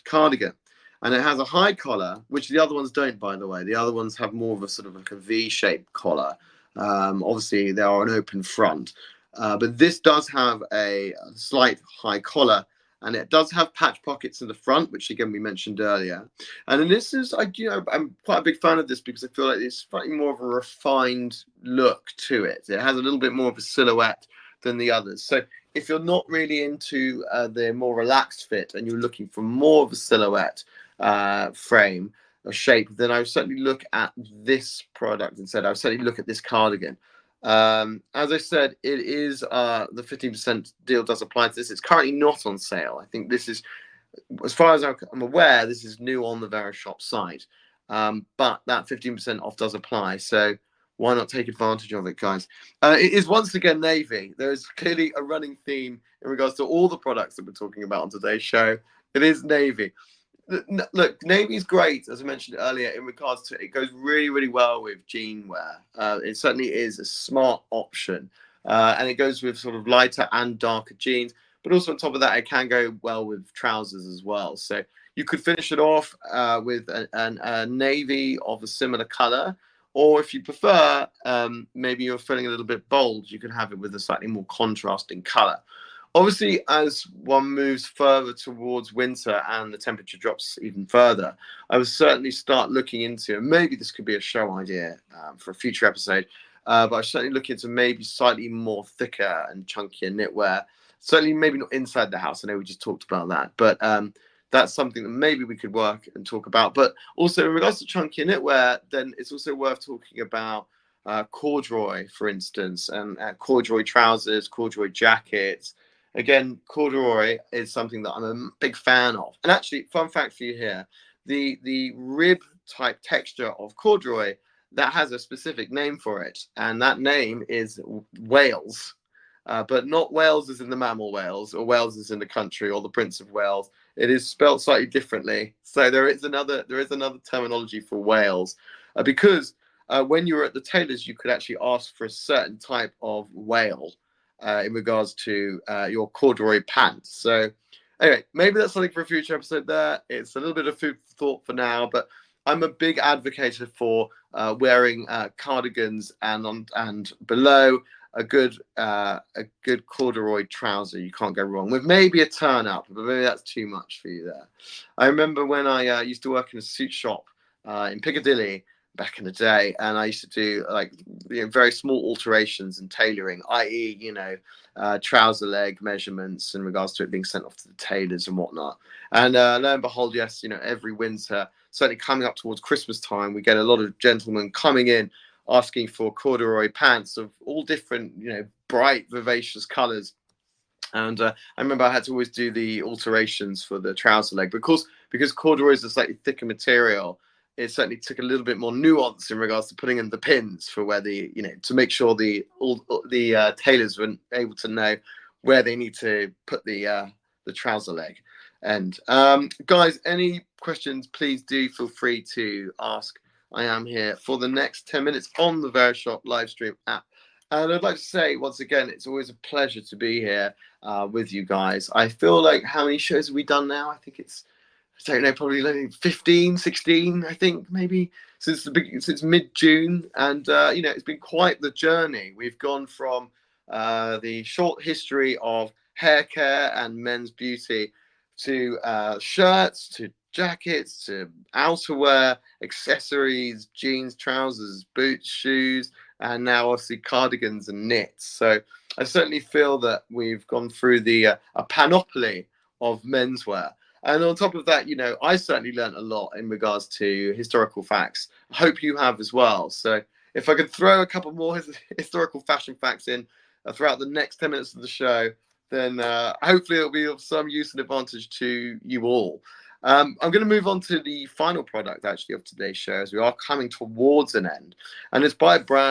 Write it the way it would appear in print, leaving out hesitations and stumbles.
cardigan. And it has a high collar, which the other ones don't, by the way. The other ones have more of a sort of like a V-shaped collar. Obviously, they are an open front. But this does have a slight high collar, and it does have patch pockets in the front, which again we mentioned earlier. And then this is, I'm quite a big fan of this because I feel like it's slightly more of a refined look to it. It has a little bit more of a silhouette than the others. So if you're not really into the more relaxed fit and you're looking for more of a silhouette frame or shape, then I would certainly look at this product instead. I would certainly look at this cardigan. As I said, it is the 15% deal does apply to this. It's currently not on sale. I think this is, as far as I'm aware, this is new on the Verishop site. But that 15% off does apply. So why not take advantage of it, guys? It is once again navy. There is clearly a running theme in regards to all the products that we're talking about on today's show. It is navy. Look, navy is great, as I mentioned earlier, in regards to it goes really, really well with jean wear. It certainly is a smart option. And it goes with sort of lighter and darker jeans. But also on top of that, it can go well with trousers as well. So you could finish it off with a navy of a similar color. Or if you prefer, maybe you're feeling a little bit bold, you could have it with a slightly more contrasting color. Obviously, as one moves further towards winter and the temperature drops even further, I would certainly start looking into, maybe this could be a show idea for a future episode, but I certainly look into maybe slightly more thicker and chunkier knitwear. Certainly maybe not inside the house. I know we just talked about that, but that's something that maybe we could work and talk about. But also in regards to chunkier knitwear, then it's also worth talking about corduroy, for instance, and corduroy trousers, corduroy jackets. Again, corduroy is something that I'm a big fan of. And actually, fun fact for you here, the rib type texture of corduroy, that has a specific name for it. And that name is Wales. But not Wales as in the mammal Wales, or Wales as in the country, or the Prince of Wales. It is spelled slightly differently. So there is another terminology for Wales. Because when you were at the tailor's, you could actually ask for a certain type of wale. In regards to your corduroy pants. So anyway, maybe that's something for a future episode there. It's a little bit of food for thought for now, but I'm a big advocate for wearing cardigans and below a good corduroy trouser. You can't go wrong with maybe a turn up, but maybe that's too much for you there. I remember when I used to work in a suit shop in Piccadilly back in the day, and I used to do like very small alterations and tailoring, i.e., trouser leg measurements in regards to it being sent off to the tailors and whatnot. And lo and behold, yes, every winter, certainly coming up towards Christmas time, we get a lot of gentlemen coming in asking for corduroy pants of all different, bright, vivacious colors. And I remember I had to always do the alterations for the trouser leg because corduroy is a slightly thicker material. It certainly took a little bit more nuance in regards to putting in the pins for where to make sure the tailors were able to know where they need to put the trouser leg. And guys, any questions, please do feel free to ask. I am here for the next 10 minutes on the Verishop live stream app. And I'd like to say, once again, it's always a pleasure to be here with you guys. I feel like, how many shows have we done now? I think it's, I don't know, probably like 15, 16, I think, maybe, since mid-June. And, it's been quite the journey. We've gone from the short history of hair care and men's beauty to shirts, to jackets, to outerwear, accessories, jeans, trousers, boots, shoes, and now obviously cardigans and knits. So I certainly feel that we've gone through a panoply of menswear. And on top of that, I certainly learned a lot in regards to historical facts. I hope you have as well. So if I could throw a couple more historical fashion facts in throughout the next 10 minutes of the show, then hopefully it'll be of some use and advantage to you all. I'm going to move on to the final product, actually, of today's show, as we are coming towards an end. And it's by a brand